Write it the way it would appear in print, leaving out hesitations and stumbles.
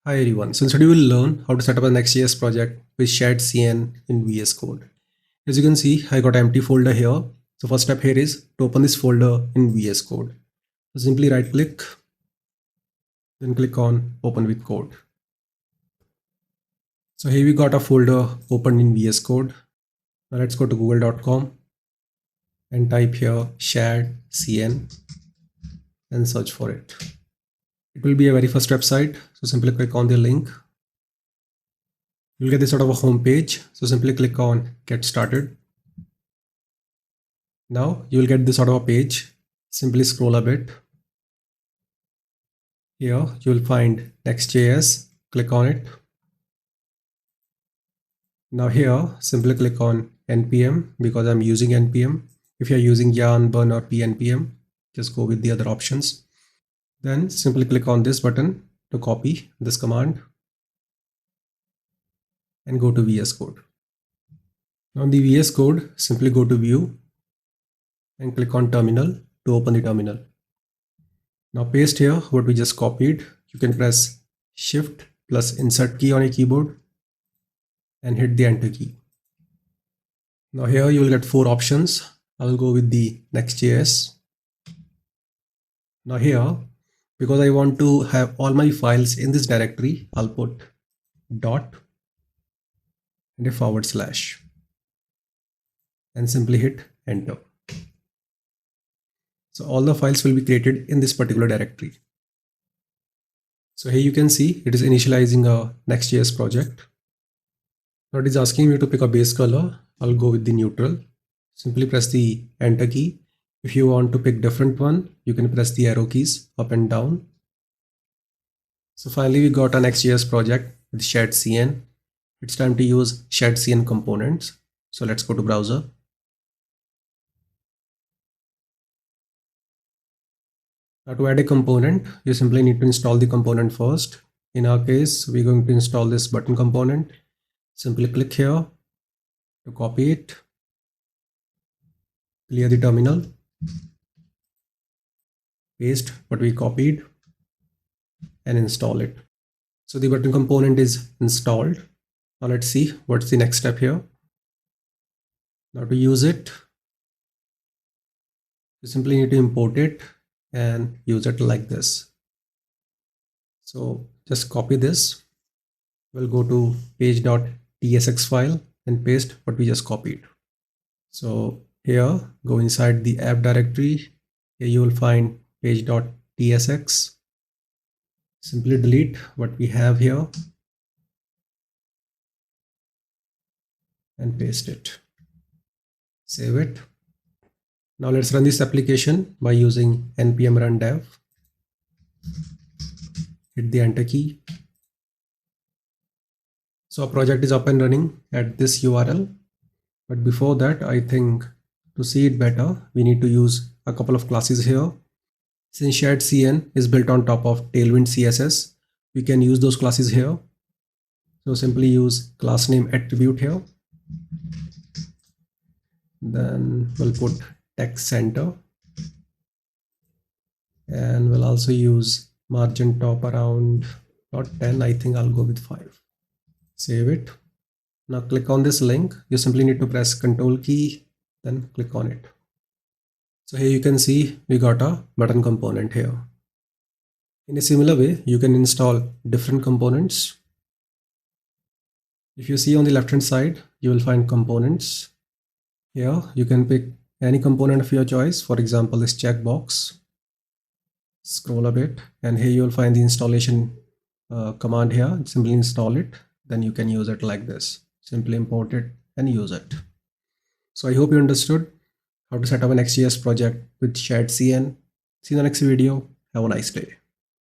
Hi everyone, so today we'll learn how to set up a Next.js project with Shadcn in VS Code. As you can see, I got an empty folder here. So first step here is to open this folder in VS Code. So simply right click, then click on open with code. So here we got a folder opened in VS Code. Now let's go to google.com and type here Shadcn and search for it. It will be a very first website. So simply click on the link. You'll get this sort of a home page. So simply click on get started. Now you will get this sort of a page. Simply scroll a bit. Here you will find Next.js. Click on it. Now here simply click on npm because I'm using npm. If you're using yarn, burn or pnpm, just go with the other options. Then simply click on this button to copy this command and go to VS Code. Now in the VS Code, simply go to view and click on terminal to open the terminal. Now paste here what we just copied. You can press shift plus insert key on your keyboard and hit the enter key. Now here you will get 4 options. I will go with the Next.js. Now here, because I want to have all my files in this directory, I'll put dot and a / and simply hit enter. So all the files will be created in this particular directory. So here you can see it is initializing a Next.js project. Now it is asking me to pick a base color. I'll go with the neutral. Simply press the enter key. If you want to pick different one, you can press the arrow keys up and down. So finally we got a Next.js project with Shadcn. It's time to use Shadcn components. So let's go to browser. Now to add a component, you simply need to install the component first. In our case, we're going to install this button component. Simply click here to copy it. Clear the terminal. Paste what we copied and install it. So the button component is installed. Now let's see what's the next step here. Now to use it, you simply need to import it and use it like this. So just copy this. We'll go to page.tsx file and paste what we just copied. So here, go inside the app directory. Here you will find page.tsx. Simply delete what we have here and paste it. Save it. Now let's run this application by using npm run dev. Hit the enter key. So our project is up and running at this URL. But before that, I think to see it better, we need to use a couple of classes here. Since Shadcn is built on top of Tailwind CSS, we can use those classes here. So simply use class name attribute here. Then we'll put text center. And we'll also use margin top around not 10. I think I'll go with 5. Save it. Now click on this link. You simply need to press Ctrl key, then click on it. So here you can see we got a button component here. In a similar way, you can install different components. If you see on the left hand side, you will find components. Here you can pick any component of your choice. For example, this checkbox. Scroll a bit and here you will find the installation command here. Simply install it. Then you can use it like this. Simply import it and use it. So I hope you understood how to set up a Next.js project with Shadcn. See you in the next video. Have a nice day.